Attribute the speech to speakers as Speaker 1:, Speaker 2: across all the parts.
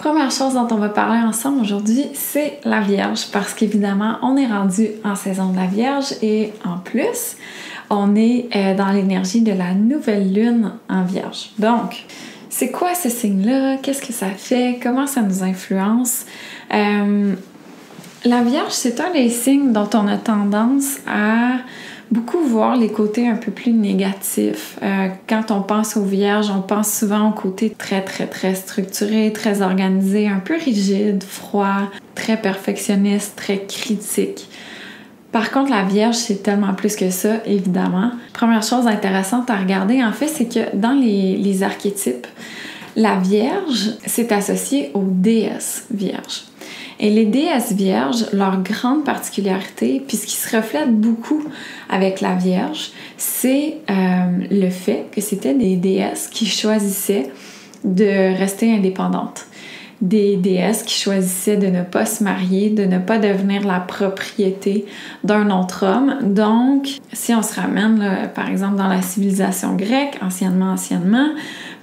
Speaker 1: Première chose dont on va parler ensemble aujourd'hui, c'est la Vierge, parce qu'évidemment, on est rendu en saison de la Vierge et en plus, on est dans l'énergie de la nouvelle lune en Vierge. Donc, c'est quoi ce signe-là? Qu'est-ce que ça fait? Comment ça nous influence? La Vierge, c'est un des signes dont on a tendance à beaucoup voir les côtés un peu plus négatifs. Quand on pense aux Vierges, on pense souvent au côté très structuré, très organisé, un peu rigide, froid, très perfectionniste, très critique. Par contre, la Vierge, c'est tellement plus que ça, évidemment. Première chose intéressante à regarder, en fait, c'est que dans les archétypes, la Vierge, c'est associé aux déesses vierges. Et les déesses vierges, leur grande particularité, puis ce qui se reflète beaucoup avec la Vierge, c'est le fait que c'était des déesses qui choisissaient de rester indépendantes. Des déesses qui choisissaient de ne pas se marier, de ne pas devenir la propriété d'un autre homme. Donc, si on se ramène, là, par exemple, dans la civilisation grecque, anciennement,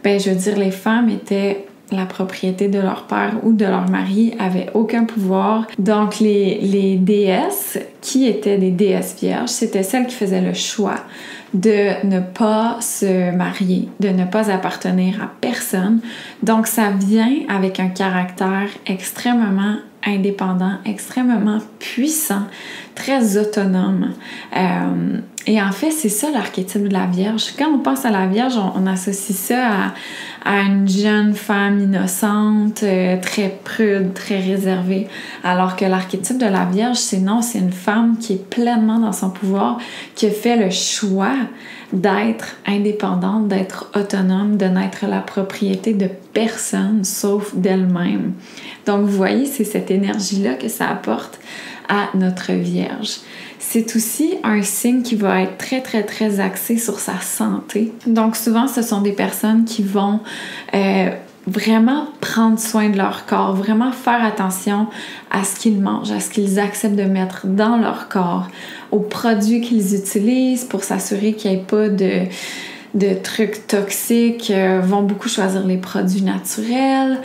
Speaker 1: ben, je veux dire, les femmes étaient la propriété de leur père ou de leur mari, avaient aucun pouvoir. Donc, les déesses qui étaient des déesses vierges, c'était celles qui faisaient le choix de ne pas se marier, de ne pas appartenir à personne. Donc, ça vient avec un caractère extrêmement indépendant, extrêmement puissant, très autonome. Et en fait, c'est ça l'archétype de la Vierge. Quand on pense à la Vierge, on associe ça à une jeune femme innocente, très prude, très réservée. Alors que l'archétype de la Vierge, c'est une femme qui est pleinement dans son pouvoir, qui a fait le choix d'être indépendante, d'être autonome, de n'être la propriété de personne sauf d'elle-même. Donc, vous voyez, c'est cette énergie-là que ça apporte à notre Vierge. C'est aussi un signe qui va être très axé sur sa santé. Donc, souvent, ce sont des personnes qui vont vraiment prendre soin de leur corps, vraiment faire attention à ce qu'ils mangent, à ce qu'ils acceptent de mettre dans leur corps, aux produits qu'ils utilisent pour s'assurer qu'il n'y ait pas de trucs toxiques, vont beaucoup choisir les produits naturels.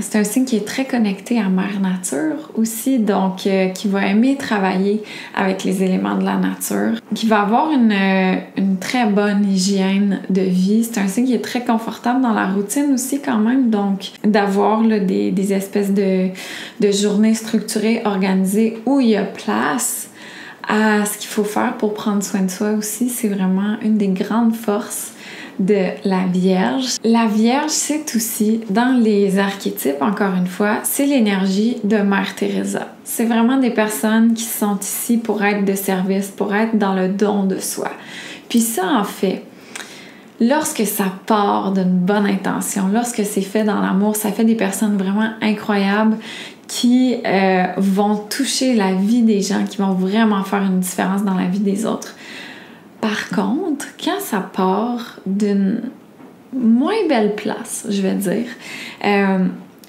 Speaker 1: C'est un signe qui est très connecté à Mère Nature aussi, donc qui va aimer travailler avec les éléments de la nature, qui va avoir une très bonne hygiène de vie. C'est un signe qui est très confortable dans la routine aussi quand même, donc d'avoir là, des espèces de journées structurées, organisées, où il y a place à ce qu'il faut faire pour prendre soin de soi aussi. C'est vraiment une des grandes forces de la Vierge. La Vierge, c'est aussi, dans les archétypes, encore une fois, c'est l'énergie de Mère Teresa. C'est vraiment des personnes qui sont ici pour être de service, pour être dans le don de soi. Puis ça, en fait, lorsque ça part d'une bonne intention, lorsque c'est fait dans l'amour, ça fait des personnes vraiment incroyables qui vont toucher la vie des gens, qui vont vraiment faire une différence dans la vie des autres. Par contre, quand ça part d'une moins belle place, je vais dire,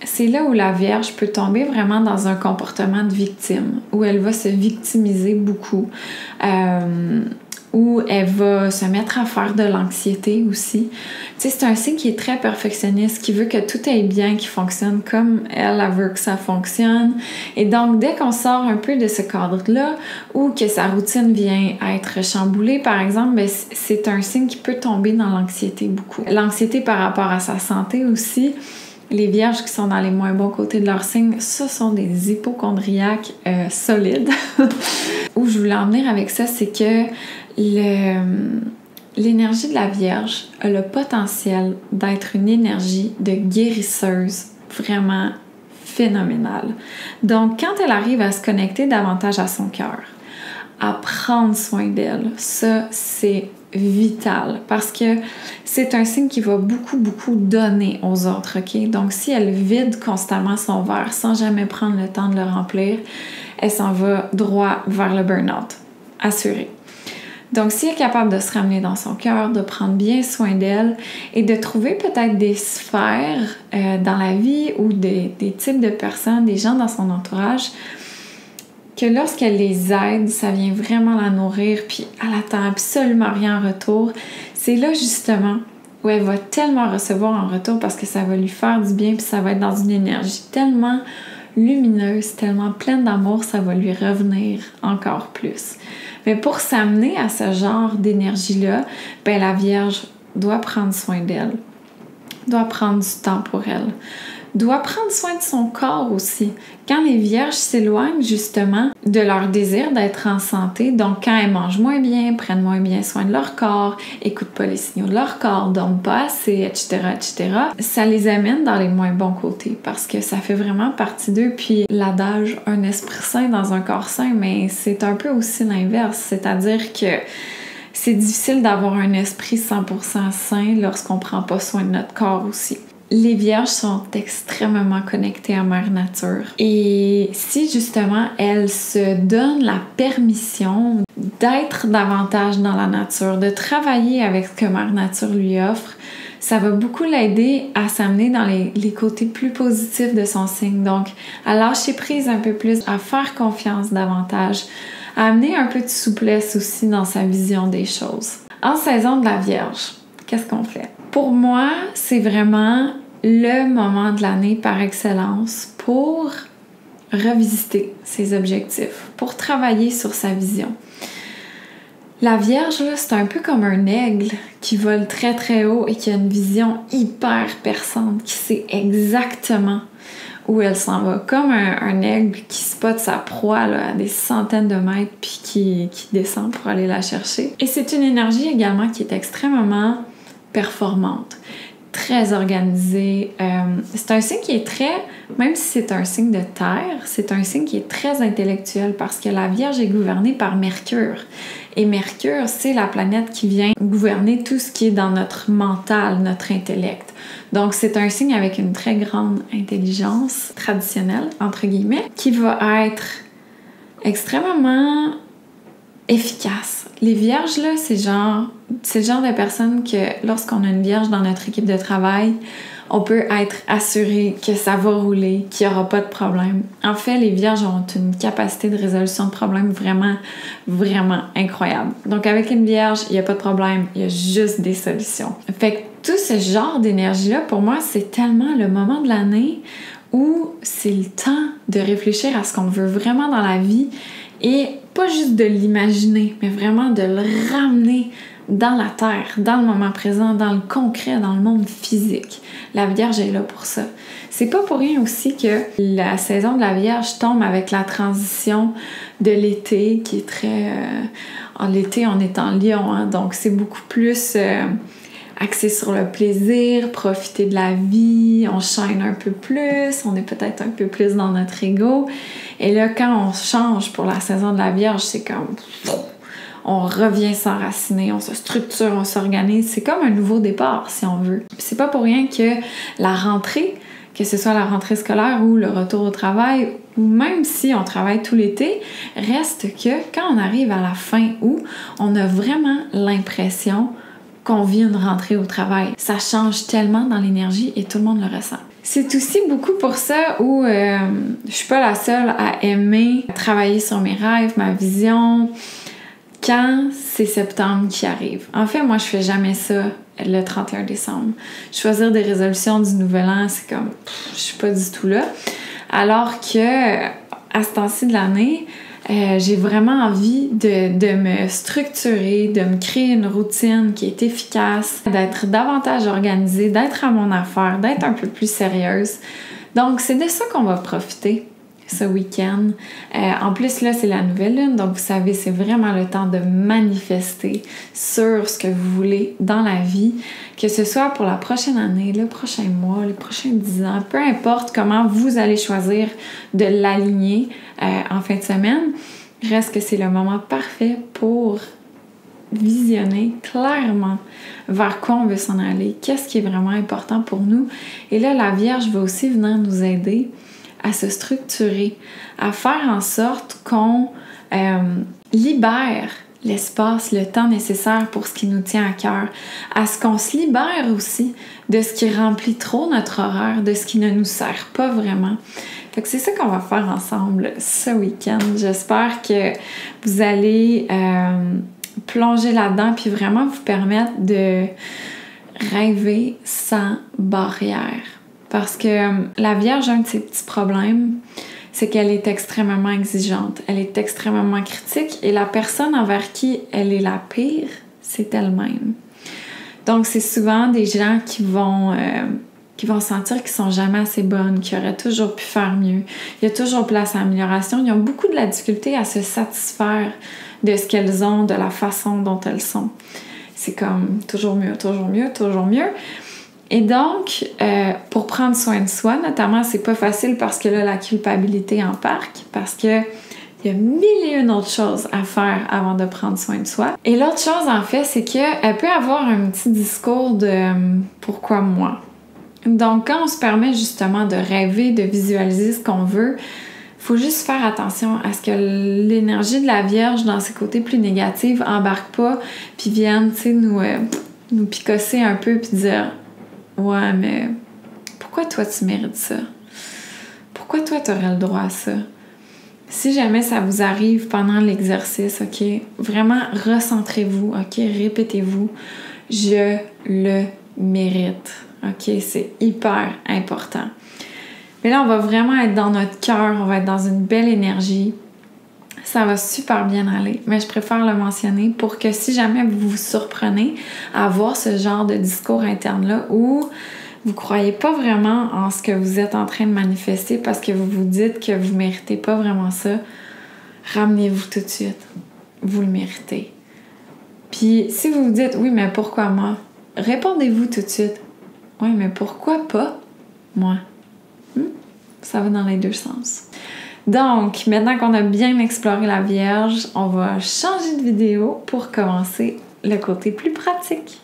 Speaker 1: c'est là où la Vierge peut tomber vraiment dans un comportement de victime, où elle va se victimiser beaucoup, où elle va se mettre à faire de l'anxiété aussi. Tu sais, c'est un signe qui est très perfectionniste, qui veut que tout aille bien, qui fonctionne comme elle veut que ça fonctionne. Et donc, dès qu'on sort un peu de ce cadre-là, ou que sa routine vient à être chamboulée, par exemple, ben, c'est un signe qui peut tomber dans l'anxiété beaucoup. L'anxiété par rapport à sa santé aussi. Les Vierges qui sont dans les moins bons côtés de leur signe, ce sont des hypocondriaques solides. Où je voulais en venir avec ça, c'est que l'énergie de la Vierge a le potentiel d'être une énergie de guérisseuse vraiment phénoménale. Donc, quand elle arrive à se connecter davantage à son cœur, à prendre soin d'elle, ça, c'est vital parce que c'est un signe qui va beaucoup donner aux autres, ok? Donc, si elle vide constamment son verre sans jamais prendre le temps de le remplir, elle s'en va droit vers le burn-out, assuré. Donc, si elle est capable de se ramener dans son cœur, de prendre bien soin d'elle et de trouver peut-être des sphères dans la vie ou des types de personnes, des gens dans son entourage, que lorsqu'elle les aide, ça vient vraiment la nourrir, puis elle attend absolument rien en retour. C'est là, justement, où elle va tellement recevoir en retour parce que ça va lui faire du bien, puis ça va être dans une énergie tellement lumineuse, tellement pleine d'amour, ça va lui revenir encore plus. Mais pour s'amener à ce genre d'énergie-là, ben la Vierge doit prendre soin d'elle, doit prendre du temps pour elle, doit prendre soin de son corps aussi. Quand les Vierges s'éloignent justement de leur désir d'être en santé, donc quand elles mangent moins bien, prennent moins bien soin de leur corps, écoutent pas les signaux de leur corps, dorment pas assez, etc., ça les amène dans les moins bons côtés parce que ça fait vraiment partie d'eux. Puis l'adage « un esprit sain dans un corps sain », mais c'est un peu aussi l'inverse, c'est-à-dire que c'est difficile d'avoir un esprit 100% sain lorsqu'on prend pas soin de notre corps aussi. Les Vierges sont extrêmement connectées à Mère Nature. Et si justement elles se donnent la permission d'être davantage dans la nature, de travailler avec ce que Mère Nature lui offre, ça va beaucoup l'aider à s'amener dans les côtés plus positifs de son signe. Donc, à lâcher prise un peu plus, à faire confiance davantage, à amener un peu de souplesse aussi dans sa vision des choses. En saison de la Vierge, qu'est-ce qu'on fait? Pour moi, c'est vraiment le moment de l'année par excellence pour revisiter ses objectifs, pour travailler sur sa vision. La Vierge, là, c'est un peu comme un aigle qui vole très très haut et qui a une vision hyper perçante, qui sait exactement où elle s'en va. Comme un aigle qui spotte sa proie là, à des centaines de mètres puis qui descend pour aller la chercher. Et c'est une énergie également qui est extrêmement performante, très organisée. C'est un signe qui est très, même si c'est un signe de terre, c'est un signe qui est très intellectuel parce que la Vierge est gouvernée par Mercure. Et Mercure, c'est la planète qui vient gouverner tout ce qui est dans notre mental, notre intellect. Donc, c'est un signe avec une très grande intelligence traditionnelle, entre guillemets, qui va être extrêmement efficace. Les Vierges, là, c'est le genre de personnes que lorsqu'on a une Vierge dans notre équipe de travail, on peut être assuré que ça va rouler, qu'il n'y aura pas de problème. En fait, les Vierges ont une capacité de résolution de problèmes vraiment, vraiment incroyable. Donc, avec une Vierge, il n'y a pas de problème, il y a juste des solutions. Fait que tout ce genre d'énergie-là, pour moi, c'est tellement le moment de l'année où c'est le temps de réfléchir à ce qu'on veut vraiment dans la vie et pas juste de l'imaginer, mais vraiment de le ramener dans la terre, dans le moment présent, dans le concret, dans le monde physique. La Vierge est là pour ça. C'est pas pour rien aussi que la saison de la Vierge tombe avec la transition de l'été, qui est très... En l'été, on est en Lion, hein, donc c'est beaucoup plus axé sur le plaisir, profiter de la vie, on shine un peu plus, on est peut-être un peu plus dans notre ego. Et là, quand on change pour la saison de la Vierge, c'est comme... On revient s'enraciner, on se structure, on s'organise. C'est comme un nouveau départ, si on veut. C'est pas pour rien que la rentrée, que ce soit la rentrée scolaire ou le retour au travail, ou même si on travaille tout l'été, reste que quand on arrive à la fin août, on a vraiment l'impression qu'on vit une rentrée au travail. Ça change tellement dans l'énergie et tout le monde le ressent. C'est aussi beaucoup pour ça où je suis pas la seule à aimer travailler sur mes rêves, ma vision, quand c'est septembre qui arrive. En fait, moi, je fais jamais ça le 31 décembre. Choisir des résolutions du Nouvel An, c'est comme... je suis pas du tout là. Alors que, à ce temps-ci de l'année, j'ai vraiment envie de me structurer, de me créer une routine qui est efficace, d'être davantage organisée, d'être à mon affaire, d'être un peu plus sérieuse. Donc, c'est de ça qu'on va profiter ce week-end. En plus, là, c'est la nouvelle lune, donc vous savez, c'est vraiment le temps de manifester sur ce que vous voulez dans la vie, que ce soit pour la prochaine année, le prochain mois, les prochains 10 ans, peu importe comment vous allez choisir de l'aligner en fin de semaine, reste que c'est le moment parfait pour visionner clairement vers quoi on veut s'en aller, qu'est-ce qui est vraiment important pour nous. Et là, la Vierge va aussi venir nous aider à se structurer, à faire en sorte qu'on libère l'espace, le temps nécessaire pour ce qui nous tient à cœur, à ce qu'on se libère aussi de ce qui remplit trop notre horaire, de ce qui ne nous sert pas vraiment. Fait que c'est ça qu'on va faire ensemble ce week-end. J'espère que vous allez plonger là-dedans puis vraiment vous permettre de rêver sans barrière. Parce que la Vierge a un de ses petits problèmes, c'est qu'elle est extrêmement exigeante, elle est extrêmement critique et la personne envers qui elle est la pire, c'est elle-même. Donc, c'est souvent des gens qui vont sentir qu'ils sont jamais assez bonnes, qu'ils auraient toujours pu faire mieux. Il y a toujours place à amélioration. Ils ont beaucoup de la difficulté à se satisfaire de ce qu'elles ont, de la façon dont elles sont. C'est comme toujours mieux, toujours mieux, toujours mieux. Et donc, pour prendre soin de soi, notamment, c'est pas facile parce que là, la culpabilité embarque, parce que il y a mille et une autres choses à faire avant de prendre soin de soi. Et l'autre chose, en fait, c'est qu'elle peut avoir un petit discours de « pourquoi moi ?» Donc, quand on se permet justement de rêver, de visualiser ce qu'on veut, faut juste faire attention à ce que l'énergie de la Vierge, dans ses côtés plus négatifs, embarque pas, puis vienne, tu sais, nous picosser un peu, puis dire « ouais, mais pourquoi toi tu mérites ça? Pourquoi toi tu aurais le droit à ça? » Si jamais ça vous arrive pendant l'exercice, OK, vraiment recentrez-vous, OK, répétez-vous « je le mérite ». OK, c'est hyper important. Mais là, on va vraiment être dans notre cœur, on va être dans une belle énergie. Ça va super bien aller, mais je préfère le mentionner pour que si jamais vous vous surprenez à avoir ce genre de discours interne-là où vous croyez pas vraiment en ce que vous êtes en train de manifester parce que vous vous dites que vous méritez pas vraiment ça, ramenez-vous tout de suite. Vous le méritez. Puis si vous vous dites « oui, mais pourquoi moi? » Répondez-vous tout de suite. « Oui, mais pourquoi pas moi? » Ça va dans les deux sens. Donc, maintenant qu'on a bien exploré la Vierge, on va changer de vidéo pour commencer le côté plus pratique.